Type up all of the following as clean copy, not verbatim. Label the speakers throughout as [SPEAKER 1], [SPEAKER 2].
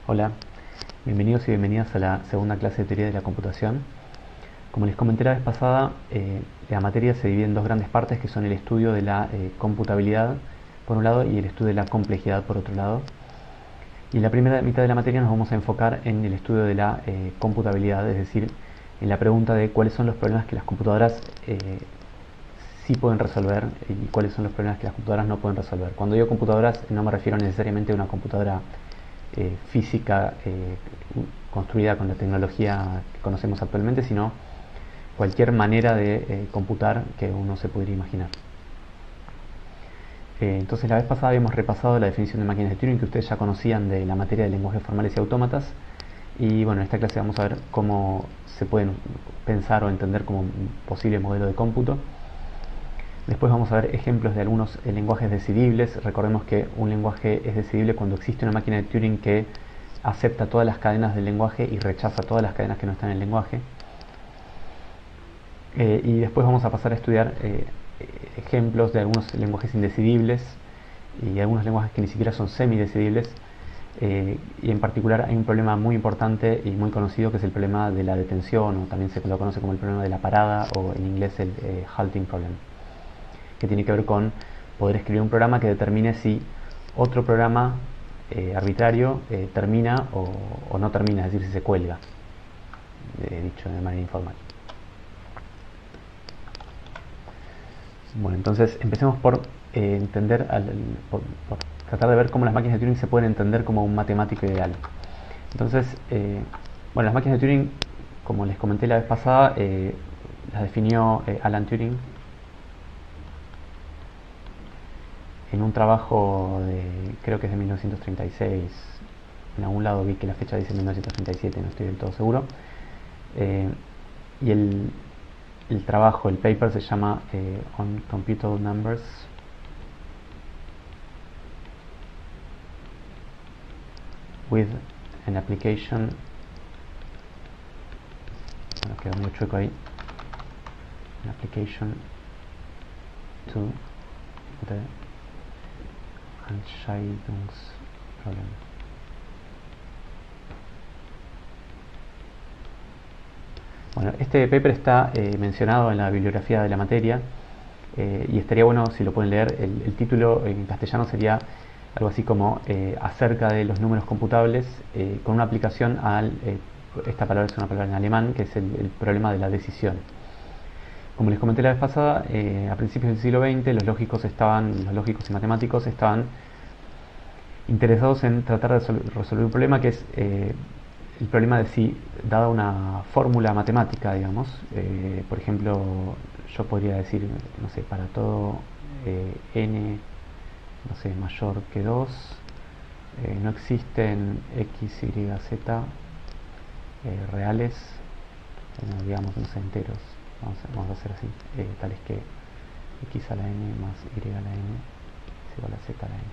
[SPEAKER 1] Hola, bienvenidos y bienvenidas a la segunda clase de teoría de la computación. Como les comenté la vez pasada, la materia se divide en dos grandes partes que son el estudio de la computabilidad por un lado y el estudio de la complejidad por otro lado. Y en la primera mitad de la materia nos vamos a enfocar en el estudio de la computabilidad, es decir, en la pregunta de cuáles son los problemas que las computadoras sí pueden resolver y cuáles son los problemas que las computadoras no pueden resolver. Cuando digo computadoras no me refiero necesariamente a una computadora física construida con la tecnología que conocemos actualmente, sino cualquier manera de computar que uno se pudiera imaginar. Entonces la vez pasada habíamos repasado la definición de máquinas de Turing que ustedes ya conocían de la materia de lenguajes formales y autómatas, y bueno, en esta clase vamos a ver cómo se pueden pensar o entender como un posible modelo de cómputo. Después vamos a ver ejemplos de algunos lenguajes decidibles. Recordemos que un lenguaje es decidible cuando existe una máquina de Turing que acepta todas las cadenas del lenguaje y rechaza todas las cadenas que no están en el lenguaje. Y después vamos a pasar a estudiar ejemplos de algunos lenguajes indecidibles y algunos lenguajes que ni siquiera son semidecidibles. Y en particular hay un problema muy importante y muy conocido que es el problema de la detención, o también se lo conoce como el problema de la parada, o en inglés el halting problem, que tiene que ver con poder escribir un programa que determine si otro programa arbitrario termina o no termina, es decir, si se cuelga, dicho de manera informal. Bueno, entonces empecemos por entender, por tratar de ver cómo las máquinas de Turing se pueden entender como un matemático ideal. Entonces, bueno, las máquinas de Turing, como les comenté la vez pasada, las definió Alan Turing en un trabajo creo que es de 1936. En algún lado vi que la fecha dice 1937, no estoy del todo seguro. Y el trabajo, el paper se llama On Computable Numbers. With an application. Bueno, quedó muy chueco ahí. An application to the Entscheidungsproblem. Bueno, este paper está mencionado en la bibliografía de la materia y estaría bueno si lo pueden leer. El título en castellano sería algo así como acerca de los números computables con una aplicación al, esta palabra es una palabra en alemán, que es el problema de la decisión. Como les comenté la vez pasada, a principios del siglo XX los lógicos y matemáticos estaban interesados en tratar de resolver un problema que es el problema de si, dada una fórmula matemática, digamos, por ejemplo, yo podría decir, no sé, para todo n, no sé, mayor que 2, no existen x, y, z reales, digamos, no sé, enteros, vamos a hacer así, tales que x a la n más y a la n es igual a z a la n.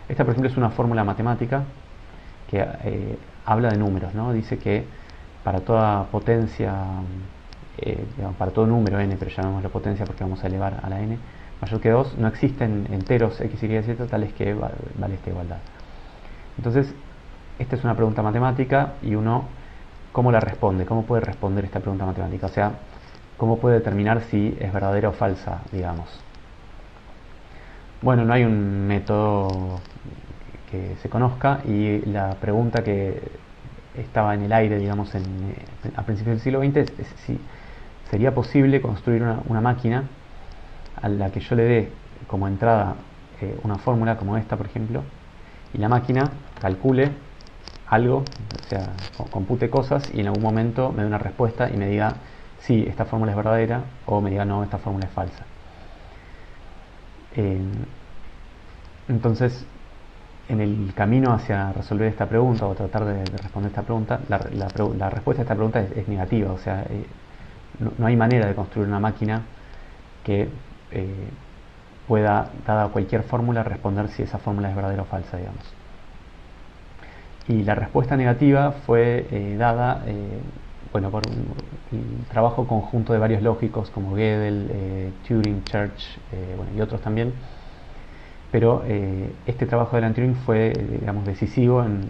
[SPEAKER 1] Esta, por ejemplo, es una fórmula matemática que habla de números, ¿no? Dice que para toda potencia, digamos, para todo número n, pero llamémoslo potencia porque vamos a elevar a la n, mayor que 2, no existen enteros x, y, z tales que vale esta igualdad. Entonces, esta es una pregunta matemática y uno, ¿cómo la responde? ¿Cómo puede responder esta pregunta matemática? O sea, ¿cómo puede determinar si es verdadera o falsa, digamos? Bueno, no hay un método que se conozca y la pregunta que estaba en el aire, digamos, a principios del siglo XX es si sería posible construir una máquina a la que yo le dé como entrada una fórmula como esta, por ejemplo, y la máquina calcule algo, o sea, compute cosas y en algún momento me dé una respuesta y me diga sí, esta fórmula es verdadera, o me diga no, esta fórmula es falsa. Entonces, en el camino hacia resolver esta pregunta o tratar de responder esta pregunta, la respuesta a esta pregunta es negativa, o sea, no hay manera de construir una máquina que pueda, dada cualquier fórmula, responder si esa fórmula es verdadera o falsa, digamos. Y la respuesta negativa fue dada bueno, por un trabajo conjunto de varios lógicos como Gödel, Turing, Church, bueno, y otros también, pero este trabajo de Alan Turing fue, digamos, decisivo en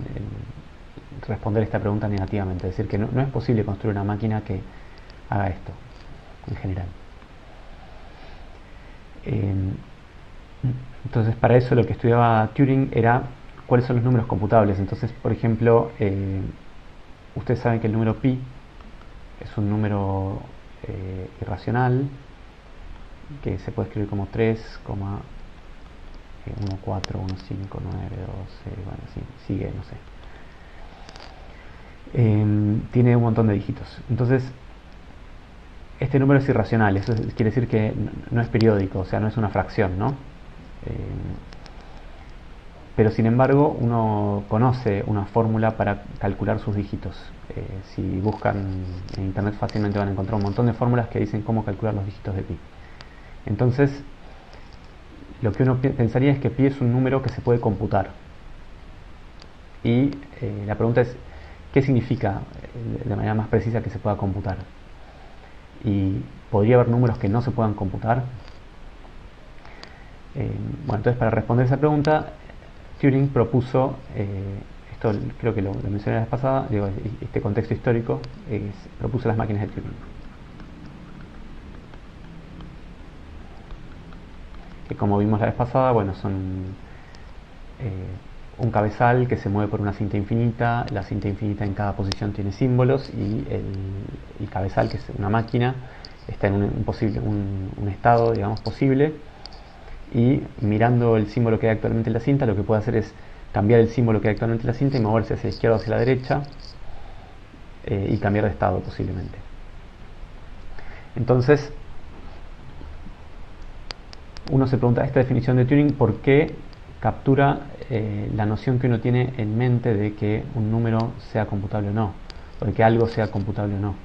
[SPEAKER 1] responder esta pregunta negativamente, es decir, que no es posible construir una máquina que haga esto, en general. Entonces, para eso lo que estudiaba Turing era cuáles son los números computables. Entonces, por ejemplo, ustedes saben que el número pi es un número irracional que se puede escribir como 3,141592, bueno, sí, sigue, no sé. Tiene un montón de dígitos. Entonces, este número es irracional, eso quiere decir que no es periódico, o sea, no es una fracción, ¿no? Pero sin embargo, uno conoce una fórmula para calcular sus dígitos. Si buscan en internet fácilmente van a encontrar un montón de fórmulas que dicen cómo calcular los dígitos de pi. Entonces, lo que uno pensaría es que pi es un número que se puede computar. Y la pregunta es, ¿qué significa de manera más precisa que se pueda computar? Y podría haber números que no se puedan computar. Bueno, entonces para responder esa pregunta, Turing propuso, esto creo que lo mencioné la vez pasada, digo, este contexto histórico, propuso las máquinas de Turing. Que como vimos la vez pasada, bueno, son un cabezal que se mueve por una cinta infinita, la cinta infinita en cada posición tiene símbolos y el cabezal, que es una máquina, está en un estado, digamos, posible, y mirando el símbolo que hay actualmente en la cinta, lo que puede hacer es cambiar el símbolo que hay actualmente en la cinta y moverse hacia la izquierda o hacia la derecha y cambiar de estado posiblemente. Entonces, uno se pregunta, esta definición de Turing, ¿por qué captura la noción que uno tiene en mente de que un número sea computable o no, o de que algo sea computable o no,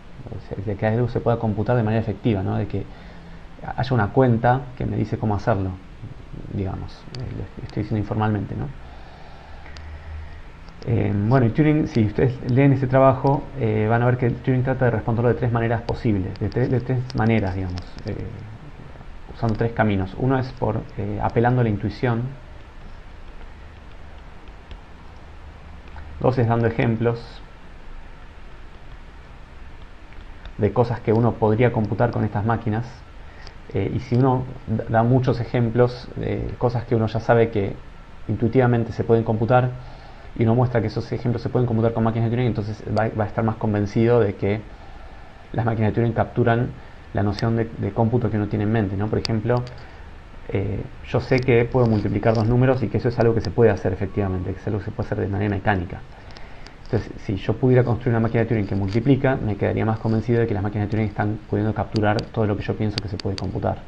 [SPEAKER 1] de que algo se pueda computar de manera efectiva, ¿no? De que haya una cuenta que me dice cómo hacerlo, digamos, lo estoy diciendo informalmente, ¿no? Bueno, y Turing, si ustedes leen este trabajo, van a ver que Turing trata de responderlo de tres maneras posibles, de tres maneras, digamos, usando tres caminos. Uno es por apelando a la intuición. Dos es dando ejemplos de cosas que uno podría computar con estas máquinas. Y si uno da muchos ejemplos de cosas que uno ya sabe que intuitivamente se pueden computar, y uno muestra que esos ejemplos se pueden computar con máquinas de Turing, entonces va a estar más convencido de que las máquinas de Turing capturan la noción de cómputo que uno tiene en mente, ¿no? Por ejemplo, yo sé que puedo multiplicar dos números y que eso es algo que se puede hacer efectivamente, que es algo que se puede hacer de manera mecánica. Entonces, si yo pudiera construir una máquina de Turing que multiplica, me quedaría más convencido de que las máquinas de Turing están pudiendo capturar todo lo que yo pienso que se puede computar.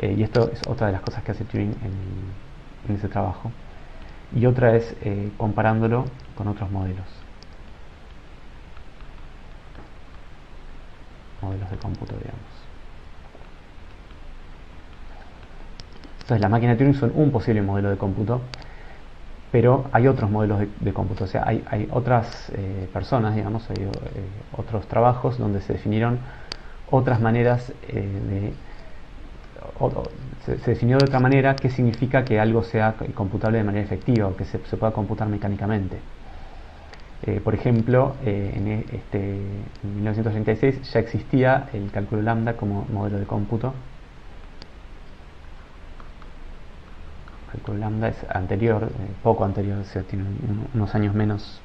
[SPEAKER 1] Y esto es otra de las cosas que hace Turing en ese trabajo. Y otra es comparándolo con otros modelos de cómputo, digamos. Entonces, las máquinas de Turing son un posible modelo de cómputo, pero hay otros modelos de cómputo, o sea, hay otras personas, digamos, hay otros trabajos donde se definieron otras maneras se definió de otra manera qué significa que algo sea computable de manera efectiva o que se pueda computar mecánicamente. Por ejemplo, en 1936 ya existía el cálculo lambda como modelo de cómputo. El cálculo lambda es anterior, poco anterior, o sea, tiene unos años menos,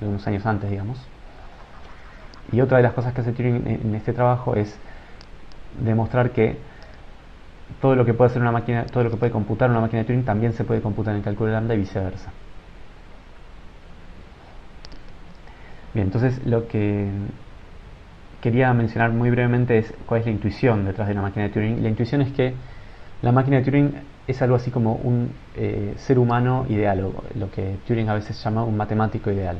[SPEAKER 1] de unos años antes, digamos. Y otra de las cosas que hace Turing en este trabajo es demostrar que todo lo que puede hacer una máquina, todo lo que puede computar una máquina de Turing también se puede computar en el cálculo lambda y viceversa. Bien, entonces lo que quería mencionar muy brevemente es cuál es la intuición detrás de una máquina de Turing. La intuición es que la máquina de Turing es algo así como un ser humano ideal, o lo que Turing a veces llama un matemático ideal.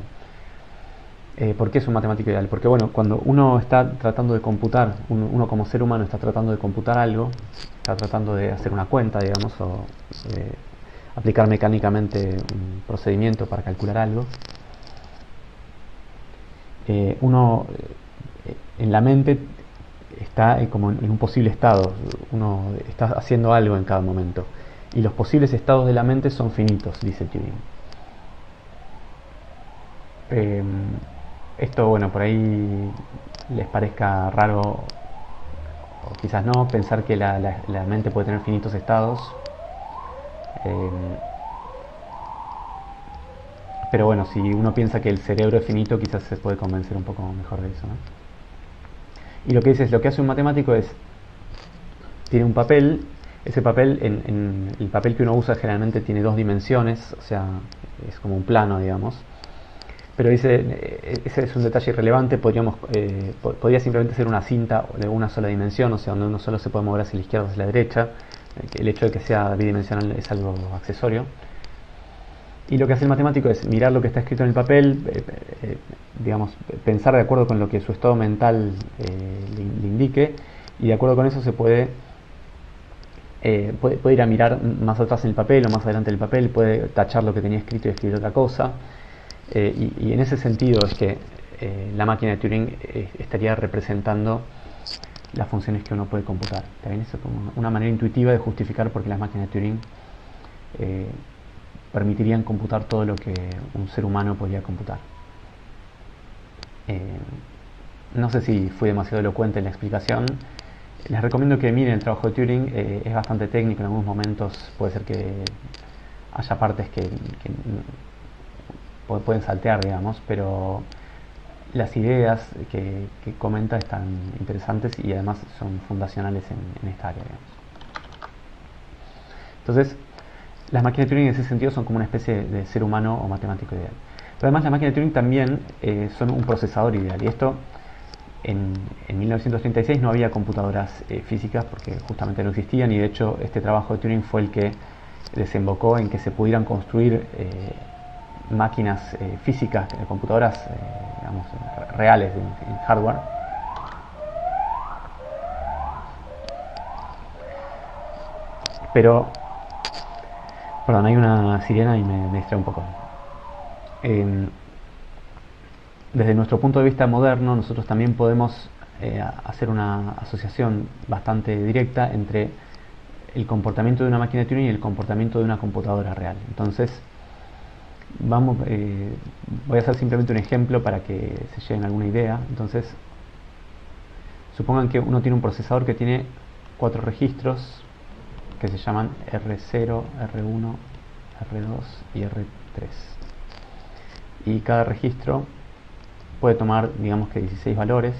[SPEAKER 1] ¿Por qué es un matemático ideal? Porque bueno, cuando uno está tratando de computar, uno como ser humano está tratando de computar algo, está tratando de hacer una cuenta, digamos, o aplicar mecánicamente un procedimiento para calcular algo, uno en la mente está como en un posible estado, uno está haciendo algo en cada momento. y los posibles estados de la mente son finitos, dice Turing. Esto, bueno, por ahí les parezca raro, o quizás no, pensar que la mente puede tener finitos estados. Pero bueno, si uno piensa que el cerebro es finito, quizás se puede convencer un poco mejor de eso, ¿no? Y lo que dice es, lo que hace un matemático es, tiene un papel, ese papel, en el papel que uno usa generalmente tiene dos dimensiones, o sea, es como un plano, digamos. Pero dice, ese es un detalle irrelevante, podría simplemente ser una cinta de una sola dimensión, o sea, donde uno solo se puede mover hacia la izquierda o hacia la derecha. El hecho de que sea bidimensional es algo accesorio. Y lo que hace el matemático es mirar lo que está escrito en el papel, digamos, pensar de acuerdo con lo que su estado mental le indique, y de acuerdo con eso se puede ir a mirar más atrás en el papel o más adelante en el papel, puede tachar lo que tenía escrito y escribir otra cosa. Y en ese sentido es que la máquina de Turing estaría representando las funciones que uno puede computar. ¿También eso es como una manera intuitiva de justificar por qué las máquinas de Turing permitirían computar todo lo que un ser humano podría computar? No sé si fui demasiado elocuente en la explicación. Les recomiendo que miren el trabajo de Turing. Es bastante técnico, en algunos momentos puede ser que haya partes que pueden saltear, digamos, pero las ideas que comenta están interesantes y además son fundacionales en esta área, digamos. Entonces, las máquinas de Turing en ese sentido son como una especie de ser humano o matemático ideal. Pero además las máquinas de Turing también son un procesador ideal, y esto en 1936 no había computadoras físicas porque justamente no existían, y de hecho este trabajo de Turing fue el que desembocó en que se pudieran construir máquinas físicas, computadoras digamos, reales en hardware. Pero, perdón, hay una sirena y me distrae un poco. Desde nuestro punto de vista moderno, nosotros también podemos hacer una asociación bastante directa entre el comportamiento de una máquina de Turing y el comportamiento de una computadora real. Entonces, voy a hacer simplemente un ejemplo para que se lleven alguna idea. Entonces, supongan que uno tiene un procesador que tiene 4 registros que se llaman R0, R1, R2 y R3. Y cada registro puede tomar, digamos que 16 valores.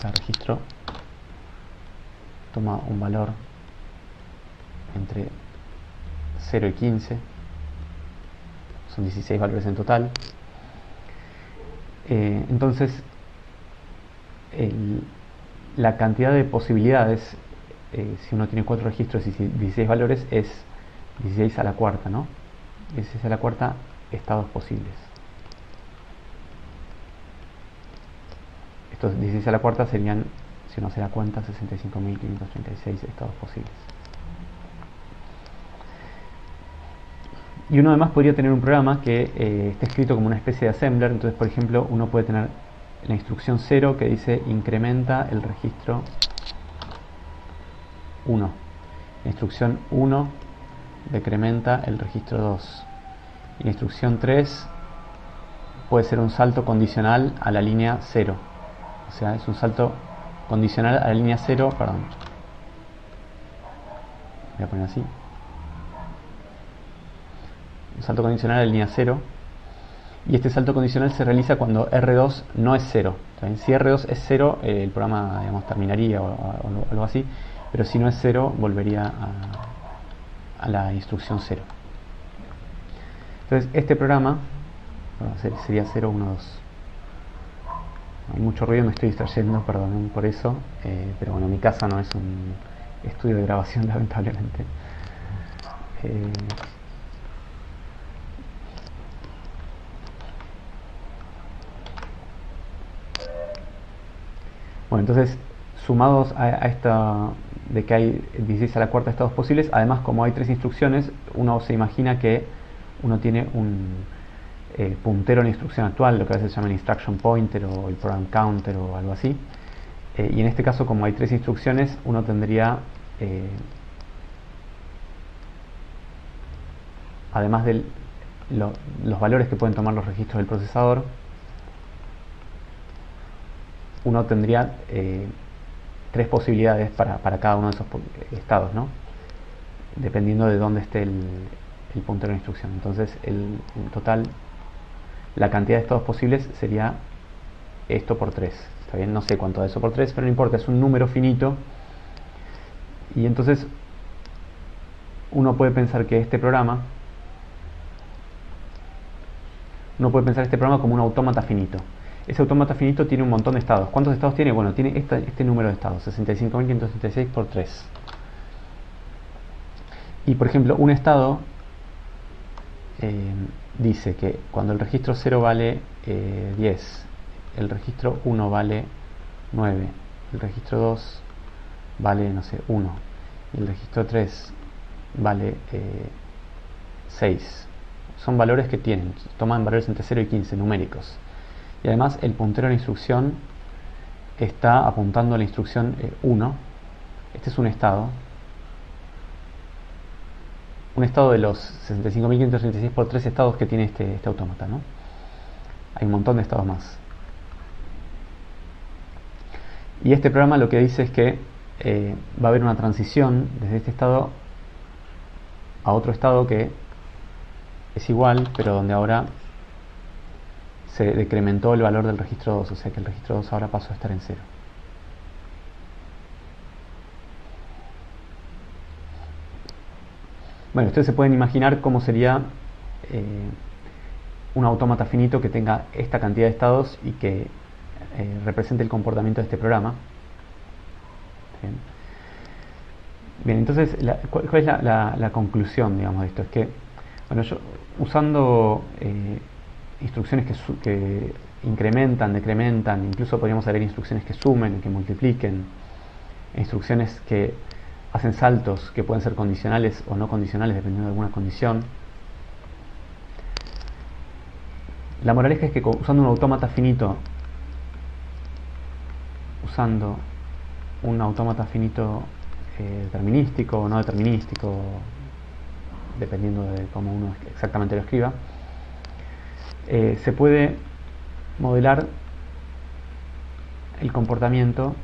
[SPEAKER 1] Cada registro toma un valor entre 0 y 15. Son 16 valores en total. Entonces, la cantidad de posibilidades, si uno tiene 4 registros y 16 valores, es 16 a la cuarta, ¿no? 16 a la cuarta estados posibles. Estos 16 a la cuarta serían, si uno se da cuenta, 65.536 estados posibles. Y uno además podría tener un programa que esté escrito como una especie de assembler. Entonces, por ejemplo, uno puede tener la instrucción 0 que dice incrementa el registro 1. La instrucción 1 decrementa el registro 2. Y la instrucción 3 puede ser un salto condicional a la línea 0. O sea, es un salto condicional a la línea 0, perdón. Voy a poner así. Un salto condicional a la línea 0. Y este salto condicional se realiza cuando R2 no es 0. Si R2 es 0, el programa, digamos, terminaría o algo así. Pero si no es 0, volvería a la instrucción 0. Entonces, este programa sería 0, 1, 2. Hay mucho ruido, me estoy distrayendo, perdón por eso. Pero bueno, mi casa no es un estudio de grabación, lamentablemente. Bueno, entonces, sumados a esta de que hay 16 a la cuarta estados posibles, además, como hay 3 instrucciones, uno se imagina que uno tiene un puntero en la instrucción actual, lo que a veces se llama el instruction pointer o el program counter o algo así. Y en este caso, como hay 3 instrucciones, uno tendría además de los valores que pueden tomar los registros del procesador, uno tendría 3 posibilidades para cada uno de esos estados, ¿no? Dependiendo de dónde esté el puntero de instrucción. Entonces, en total, la cantidad de estados posibles sería esto por 3. Está bien, no sé cuánto es eso por 3, pero no importa, es un número finito. Y entonces, uno puede pensar que este programa como un autómata finito. Ese autómata finito tiene un montón de estados. ¿Cuántos estados tiene? Bueno, tiene este número de estados, 65.566 por 3. Y por ejemplo, un estado dice que cuando el registro 0 vale 10, el registro 1 vale 9, el registro 2 vale, no sé, 1, y el registro 3 vale 6. Son valores que toman valores entre 0 y 15 numéricos. Y además el puntero de la instrucción está apuntando a la instrucción 1. Este es un estado de los 65.536 por 3 estados que tiene este autómata, ¿no? Hay un montón de estados más. Y este programa lo que dice es que va a haber una transición desde este estado a otro estado que es igual, pero donde ahora se decrementó el valor del registro 2, o sea que el registro 2 ahora pasó a estar en 0. Bueno, ustedes se pueden imaginar cómo sería un autómata finito que tenga esta cantidad de estados y que represente el comportamiento de este programa. Bien, entonces, ¿cuál es la conclusión, digamos, de esto? Es que, bueno, yo usando instrucciones que incrementan, decrementan, incluso podríamos hacer instrucciones que sumen, que multipliquen, instrucciones que hacen saltos que pueden ser condicionales o no condicionales dependiendo de alguna condición. La moraleja es que usando un autómata finito, determinístico o no determinístico, dependiendo de cómo uno exactamente lo escriba, se puede modelar el comportamiento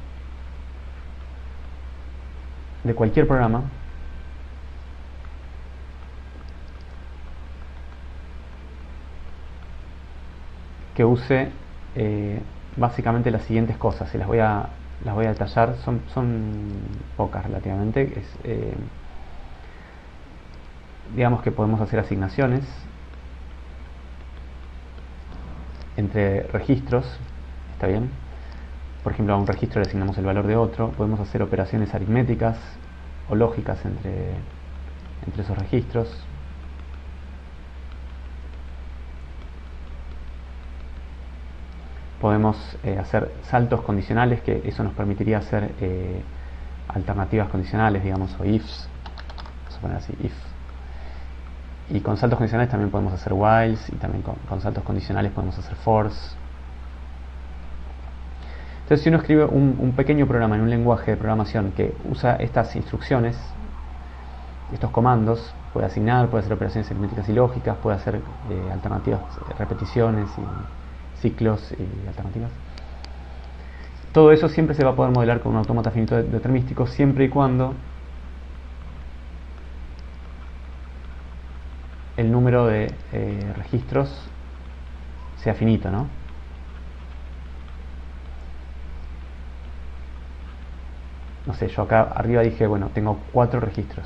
[SPEAKER 1] de cualquier programa que use básicamente las siguientes cosas, y las voy a detallar. Son pocas relativamente. Digamos que podemos hacer asignaciones entre registros, ¿está bien? Por ejemplo, a un registro le asignamos el valor de otro. Podemos hacer operaciones aritméticas o lógicas entre esos registros. Podemos hacer saltos condicionales, que eso nos permitiría hacer alternativas condicionales, digamos, o ifs. Vamos a poner así, if. Y con saltos condicionales también podemos hacer whiles, y también con saltos condicionales podemos hacer fors. Entonces, si uno escribe un pequeño programa en un lenguaje de programación que usa estas instrucciones, estos comandos, puede asignar, puede hacer operaciones aritméticas y lógicas, puede hacer alternativas, repeticiones y ciclos y alternativas. Todo eso siempre se va a poder modelar con un autómata finito determinístico, siempre y cuando el número de registros sea finito, ¿no? No sé, yo acá arriba dije, bueno, tengo 4 registros.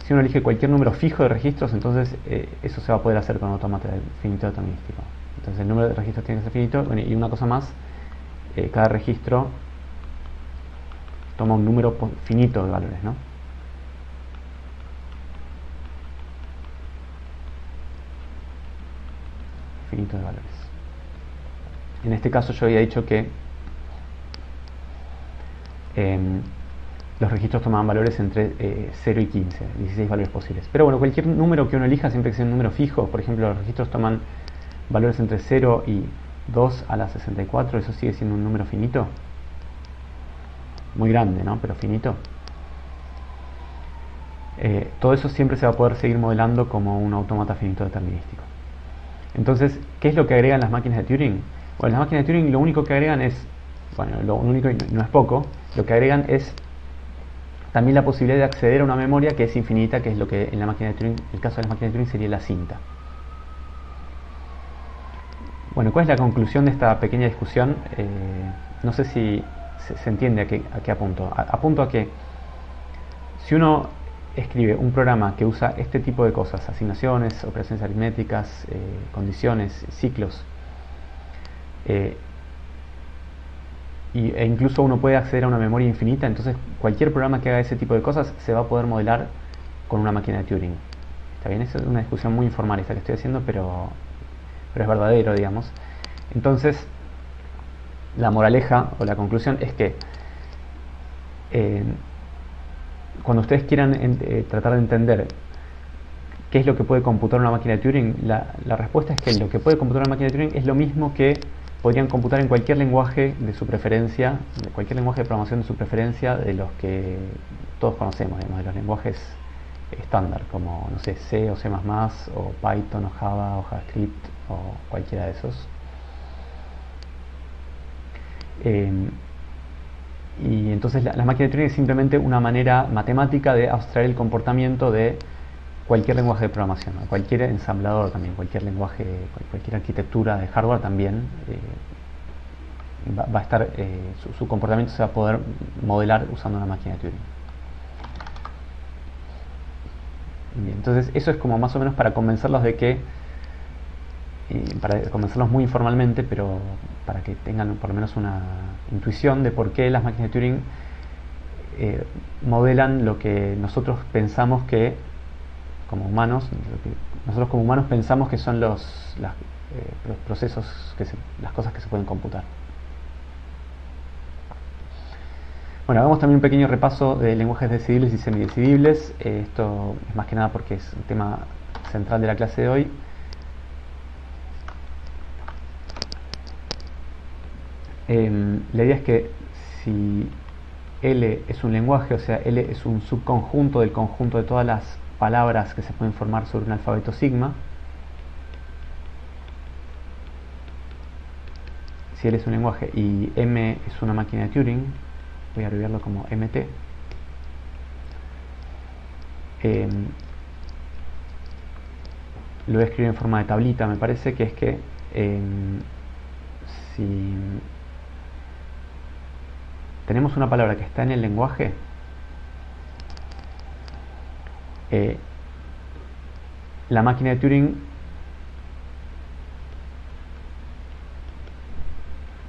[SPEAKER 1] Si uno elige cualquier número fijo de registros, entonces eso se va a poder hacer con un autómata finito determinístico. Entonces el número de registros tiene que ser finito. Bueno, y una cosa más, cada registro toma un número finito de valores, ¿no? Finito de valores. En este caso yo había dicho que los registros tomaban valores entre 0 y 15, 16 valores posibles. Pero bueno, cualquier número que uno elija, siempre que sea un número fijo, por ejemplo, los registros toman valores entre 0 y 2 a la 64, eso sigue siendo un número finito. Muy grande, ¿no? Pero finito. todo eso siempre se va a poder seguir modelando como un autómata finito determinístico. Entonces, ¿qué es lo que agregan las máquinas de Turing? Bueno, las máquinas de Turing lo único que agregan es, bueno, lo único y no es poco, lo que agregan es también la posibilidad de acceder a una memoria que es infinita, que es lo que en la máquina de Turing, en el caso de las máquinas de Turing sería la cinta. Bueno, ¿cuál es la conclusión de esta pequeña discusión? No sé si se entiende a qué apunto. Apunto a que si uno escribe un programa que usa este tipo de cosas, asignaciones, operaciones aritméticas, condiciones, ciclos, e incluso uno puede acceder a una memoria infinita, entonces cualquier programa que haga ese tipo de cosas se va a poder modelar con una máquina de Turing. ¿Está bien? Es una discusión muy informal esta que estoy haciendo, pero es verdadero, digamos. Entonces, la moraleja o la conclusión es que cuando ustedes quieran tratar de entender qué es lo que puede computar una máquina de Turing, la respuesta es que lo que puede computar una máquina de Turing es lo mismo que podrían computar en cualquier lenguaje de su preferencia, de cualquier lenguaje de programación de su preferencia, de los que todos conocemos, digamos, de los lenguajes estándar, como, no sé, C o C++, o Python, o Java, o JavaScript, o cualquiera de esos. Y entonces la máquina de Turing es simplemente una manera matemática de abstraer el comportamiento de cualquier lenguaje de programación, ¿no? Cualquier ensamblador también, cualquier lenguaje, cualquier arquitectura de hardware también va a estar, su comportamiento se va a poder modelar usando una máquina de Turing. Bien, entonces eso es como más o menos para convencerlos de que, para convencerlos muy informalmente, pero para que tengan por lo menos una intuición de por qué las máquinas de Turing modelan lo que nosotros pensamos que como humanos, nosotros como humanos pensamos que son los procesos, las cosas que se pueden computar. Bueno, hagamos también un pequeño repaso de lenguajes decidibles y semidecidibles. Esto es más que nada porque es un tema central de la clase de hoy. La idea es que si L es un lenguaje, o sea, L es un subconjunto del conjunto de todas las palabras que se pueden formar sobre un alfabeto sigma, si L es un lenguaje y M es una máquina de Turing, voy a abreviarlo como MT, lo voy a escribir en forma de tablita, me parece, que es que si tenemos una palabra que está en el lenguaje, la máquina de Turing,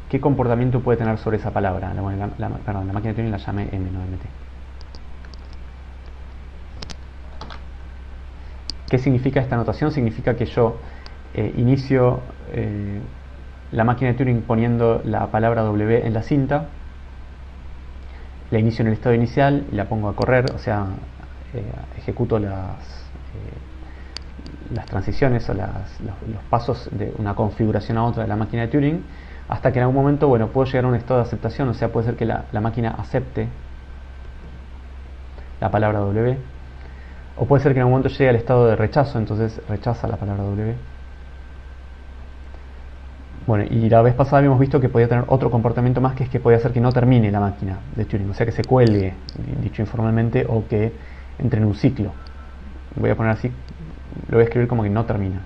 [SPEAKER 1] ¿qué comportamiento puede tener sobre esa palabra? Perdón, la máquina de Turing la llamé M, no MT. ¿Qué significa esta notación? Significa que yo inicio la máquina de Turing poniendo la palabra W en la cinta, la inicio en el estado inicial y la pongo a correr, o sea, ejecuto las transiciones o los pasos de una configuración a otra de la máquina de Turing, hasta que en algún momento, bueno, puedo llegar a un estado de aceptación, o sea, puede ser que la máquina acepte la palabra W, o puede ser que en algún momento llegue al estado de rechazo, entonces rechaza la palabra W. Bueno, y la vez pasada habíamos visto que podía tener otro comportamiento más, que es que podía hacer que no termine la máquina de Turing, o sea, que se cuelgue, dicho informalmente, o que entre en un ciclo. Voy a poner así, lo voy a escribir como que no termina.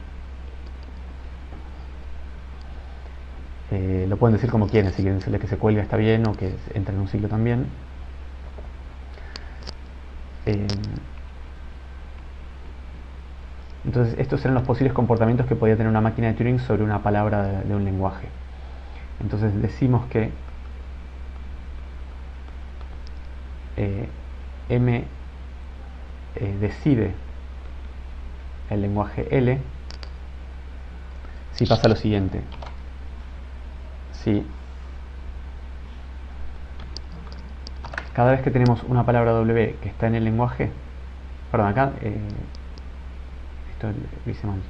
[SPEAKER 1] Lo pueden decir como quieren, si quieren decirle que se cuelga está bien, o que entre en un ciclo también. Entonces estos eran los posibles comportamientos que podía tener una máquina de Turing sobre una palabra de un lenguaje. Entonces decimos que M decide el lenguaje L si pasa lo siguiente: si cada vez que tenemos una palabra W que está en el lenguaje, perdón, acá esto lo hice mal,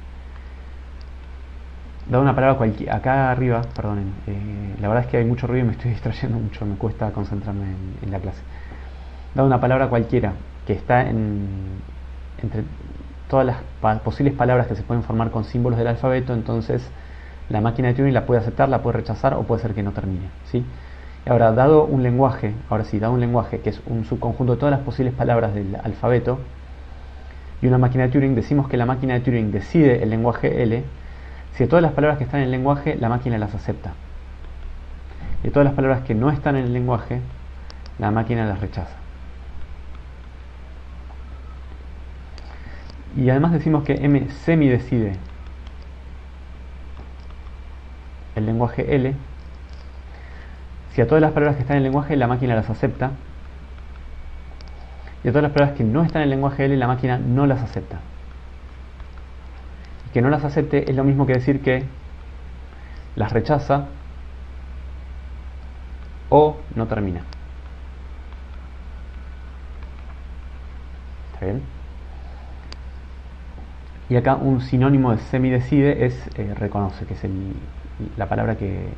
[SPEAKER 1] dado una palabra cualquiera, acá arriba, perdonen, la verdad es que hay mucho ruido y me estoy distrayendo mucho, me cuesta concentrarme en la clase. Dado una palabra cualquiera que está entre todas las posibles palabras que se pueden formar con símbolos del alfabeto, entonces la máquina de Turing la puede aceptar, la puede rechazar o puede ser que no termine, ¿sí? Ahora, dado un lenguaje que es un subconjunto de todas las posibles palabras del alfabeto y una máquina de Turing, decimos que la máquina de Turing decide el lenguaje L si de todas las palabras que están en el lenguaje la máquina las acepta. Y de todas las palabras que no están en el lenguaje, la máquina las rechaza. Y además decimos que M semidecide el lenguaje L si a todas las palabras que están en el lenguaje la máquina las acepta, y a todas las palabras que no están en el lenguaje L la máquina no las acepta. Y que no las acepte es lo mismo que decir que las rechaza o no termina. ¿Está bien? Y acá un sinónimo de semidecide es reconoce, que es la palabra que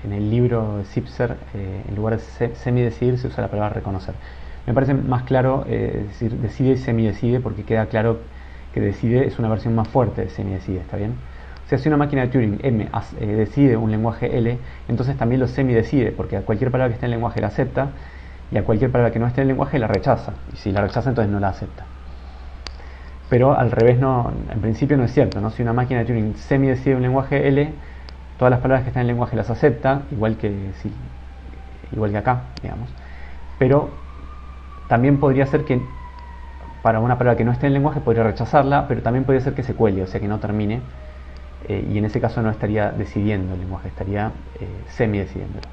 [SPEAKER 1] en el libro de Zipser, en lugar de semidecidir, se usa la palabra reconocer. Me parece más claro decir decide y semidecide, porque queda claro que decide es una versión más fuerte de semidecide, ¿está bien? O sea, si una máquina de Turing M decide un lenguaje L, entonces también lo semidecide, porque a cualquier palabra que esté en el lenguaje la acepta, y a cualquier palabra que no esté en el lenguaje la rechaza. Y si la rechaza, entonces no la acepta. Pero al revés, no, en principio no es cierto, ¿no? Si una máquina de Turing semidecide un lenguaje L, todas las palabras que están en el lenguaje las acepta, igual que acá, digamos. Pero también podría ser que para una palabra que no esté en el lenguaje podría rechazarla, pero también podría ser que se cuele, o sea que no termine, y en ese caso no estaría decidiendo el lenguaje, estaría semidecidiéndolo.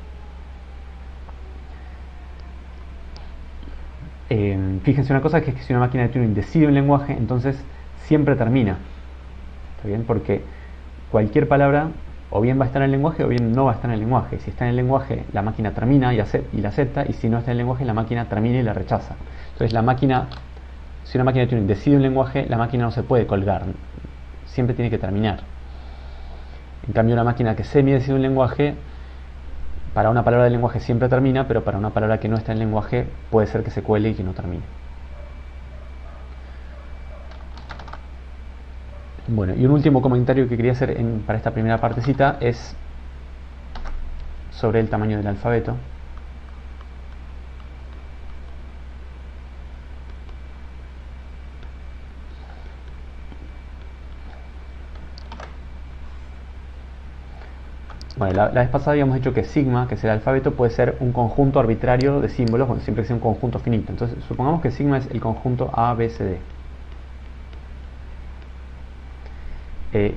[SPEAKER 1] Fíjense una cosa, que es que si una máquina de Turing decide un lenguaje, entonces siempre termina. ¿Está bien? Porque cualquier palabra o bien va a estar en el lenguaje o bien no va a estar en el lenguaje. Si está en el lenguaje, la máquina termina y la acepta, y si no está en el lenguaje, la máquina termina y la rechaza. Entonces si una máquina de Turing decide un lenguaje, la máquina no se puede colgar, siempre tiene que terminar. En cambio, una máquina que semidecide un lenguaje, para una palabra del lenguaje siempre termina, pero para una palabra que no está en el lenguaje puede ser que se cuele y que no termine. Bueno, y un último comentario que quería hacer para esta primera partecita es sobre el tamaño del alfabeto. Bueno, la vez pasada habíamos dicho que sigma, que es el alfabeto, puede ser un conjunto arbitrario de símbolos, bueno, siempre que sea un conjunto finito. Entonces, supongamos que sigma es el conjunto A, B, C, D.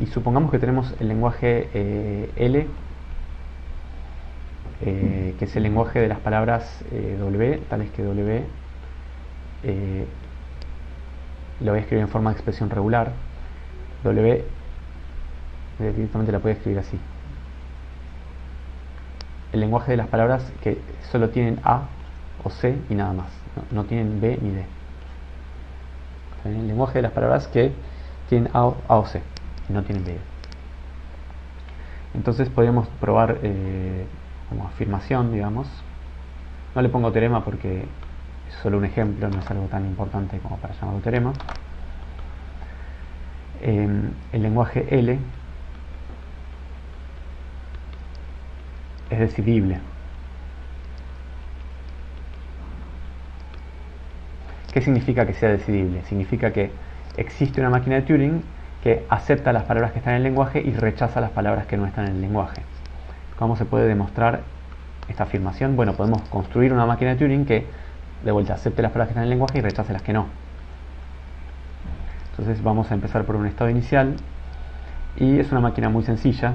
[SPEAKER 1] Y supongamos que tenemos el lenguaje L, que es el lenguaje de las palabras W, tales que W lo voy a escribir en forma de expresión regular. W directamente la puedo escribir así. El lenguaje de las palabras que solo tienen A o C y nada más, no tienen B ni D. El lenguaje de las palabras que tienen A o C y no tienen B. Entonces podríamos probar como afirmación, digamos. No le pongo teorema porque es solo un ejemplo, no es algo tan importante como para llamarlo teorema. El lenguaje L es decidible. ¿Qué significa que sea decidible? Significa que existe una máquina de Turing que acepta las palabras que están en el lenguaje y rechaza las palabras que no están en el lenguaje. ¿Cómo se puede demostrar esta afirmación? Bueno, podemos construir una máquina de Turing que de vuelta acepte las palabras que están en el lenguaje y rechace las que no. Entonces vamos a empezar por un estado inicial y es una máquina muy sencilla.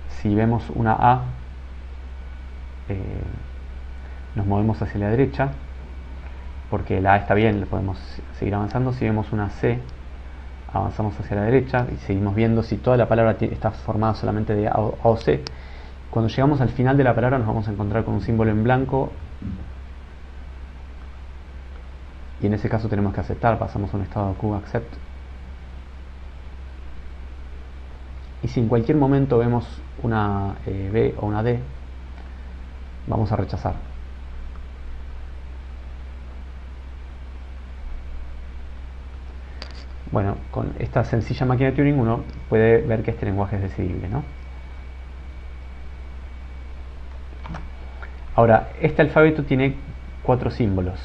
[SPEAKER 1] Si vemos una A, nos movemos hacia la derecha porque la A está bien, le podemos seguir avanzando. Si vemos una C, avanzamos hacia la derecha y seguimos viendo si toda la palabra está formada solamente de A o C. Cuando llegamos al final de la palabra nos vamos a encontrar con un símbolo en blanco y en ese caso tenemos que aceptar, pasamos a un estado Q accept. Y si en cualquier momento vemos una B o una D, vamos a rechazar. Bueno, con esta sencilla máquina de Turing uno puede ver que este lenguaje es decidible, ¿no? Ahora, este alfabeto tiene 4 símbolos.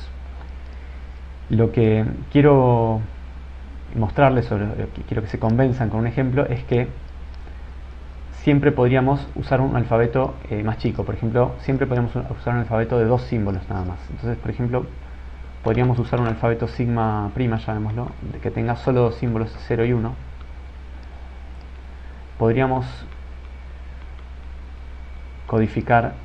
[SPEAKER 1] Lo que quiero mostrarles, o lo que quiero que se convenzan con un ejemplo, es que siempre podríamos usar un alfabeto más chico. Por ejemplo, siempre podríamos usar un alfabeto de 2 símbolos nada más. Entonces, por ejemplo, podríamos usar un alfabeto sigma prima, llamémoslo, que tenga solo 2 símbolos, 0 y 1. Podríamos codificar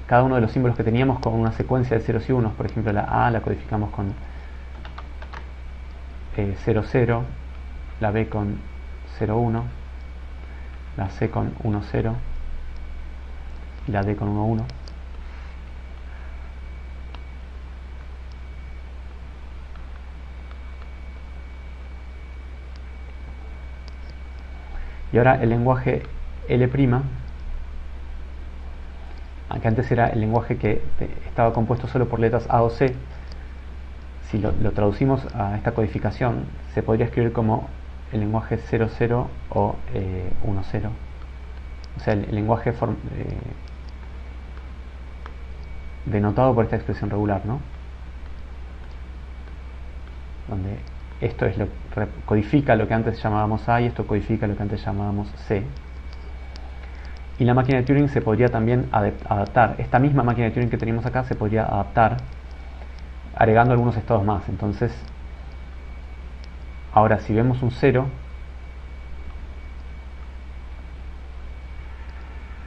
[SPEAKER 1] cada uno de los símbolos que teníamos con una secuencia de ceros y unos. Por ejemplo, la A la codificamos con 0, 0, la B con 0, 1, la C con 1, 0 y la D con 1, 1. Y ahora el lenguaje L', que antes era el lenguaje que estaba compuesto solo por letras A o C, si lo traducimos a esta codificación, se podría escribir como el lenguaje 0, 0 o 1, 0. O sea, el lenguaje denotado por esta expresión regular, ¿no? Donde esto es codifica lo que antes llamábamos A y esto codifica lo que antes llamábamos C. Y la máquina de Turing se podría también adaptar. Esta misma máquina de Turing que tenemos acá se podría adaptar agregando algunos estados más. Entonces, ahora si vemos un 0,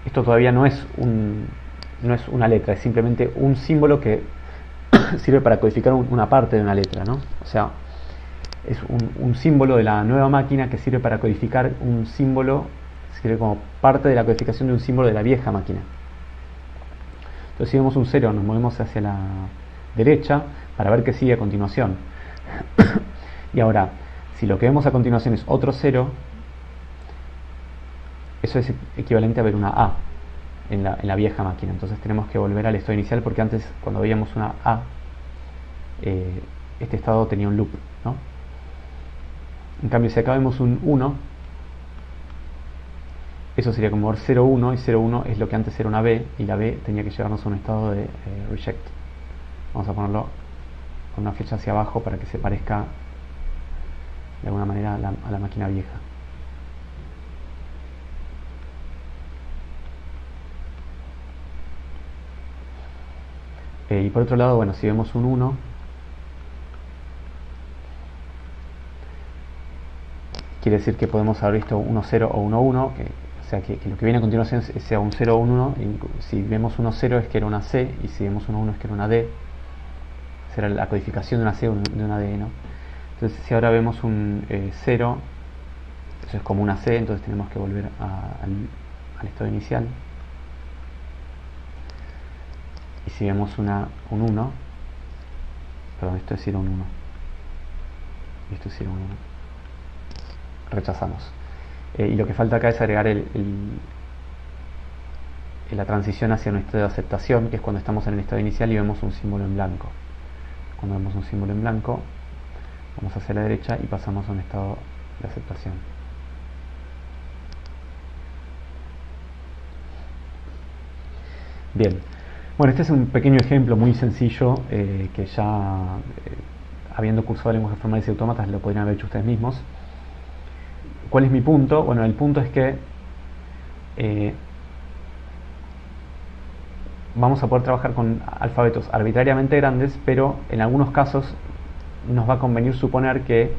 [SPEAKER 1] esto todavía no es una letra, es simplemente un símbolo que sirve para codificar una parte de una letra, ¿no? O sea, es un símbolo de la nueva máquina que sirve para codificar un símbolo, sirve como parte de la codificación de un símbolo de la vieja máquina. Entonces, si vemos un 0, nos movemos hacia la derecha para ver qué sigue a continuación. Y ahora, si lo que vemos a continuación es otro 0, eso es equivalente a ver una A en la vieja máquina. Entonces tenemos que volver al estado inicial, porque antes, cuando veíamos una A, este estado tenía un loop, ¿no? En cambio, si acá vemos un 1, eso sería como ver 0, 1, y 0, 1 es lo que antes era una B, y la B tenía que llevarnos a un estado de reject. Vamos a ponerlo con una flecha hacia abajo para que se parezca de alguna manera a la máquina vieja. Y por otro lado, bueno, si vemos un 1, quiere decir que podemos haber visto 1, 0 o 1, 1, o sea que lo que viene a continuación sea un 0 o un 1. Y si vemos 1, 0 es que era una C, y si vemos 1, 1 es que era una D. Será la codificación de una C o de una D, ¿no? Entonces, si ahora vemos un 0, eso es como una C, entonces tenemos que volver al estado inicial. Y si vemos un 1, perdón, esto es 0, un 1, y esto es 0, un 1, rechazamos. Y lo que falta acá es agregar la transición hacia un estado de aceptación, que es cuando estamos en el estado inicial y vemos un símbolo en blanco. Cuando vemos un símbolo en blanco, vamos hacia la derecha y pasamos a un estado de aceptación. Bien, bueno, este es un pequeño ejemplo muy sencillo que ya habiendo cursado lenguajes formales y autómatas lo podrían haber hecho ustedes mismos. ¿Cuál es mi punto? Bueno, el punto es que vamos a poder trabajar con alfabetos arbitrariamente grandes, pero en algunos casos nos va a convenir suponer que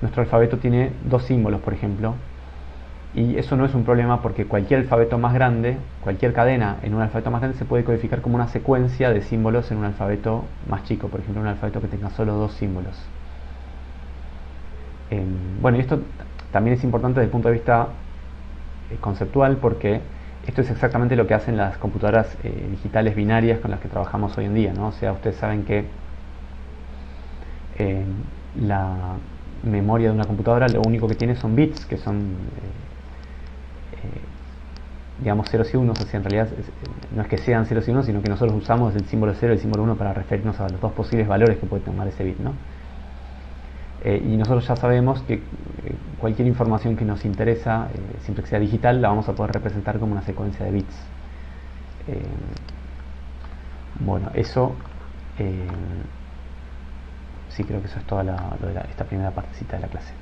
[SPEAKER 1] nuestro alfabeto tiene 2 símbolos, por ejemplo, y eso no es un problema porque cualquier alfabeto más grande, cualquier cadena en un alfabeto más grande se puede codificar como una secuencia de símbolos en un alfabeto más chico, por ejemplo un alfabeto que tenga solo 2 símbolos. Bueno, y esto también es importante desde el punto de vista conceptual, porque esto es exactamente lo que hacen las computadoras digitales binarias con las que trabajamos hoy en día, ¿no? O sea, ustedes saben que la memoria de una computadora lo único que tiene son bits, que son digamos ceros y unos. O sea, en realidad no es que sean ceros y unos, sino que nosotros usamos el símbolo 0 y el símbolo 1 para referirnos a los dos posibles valores que puede tomar ese bit, ¿no? Y nosotros ya sabemos que cualquier información que nos interesa, siempre que sea digital, la vamos a poder representar como una secuencia de bits. Eh, bueno, eso sí, creo que eso es toda esta primera partecita de la clase.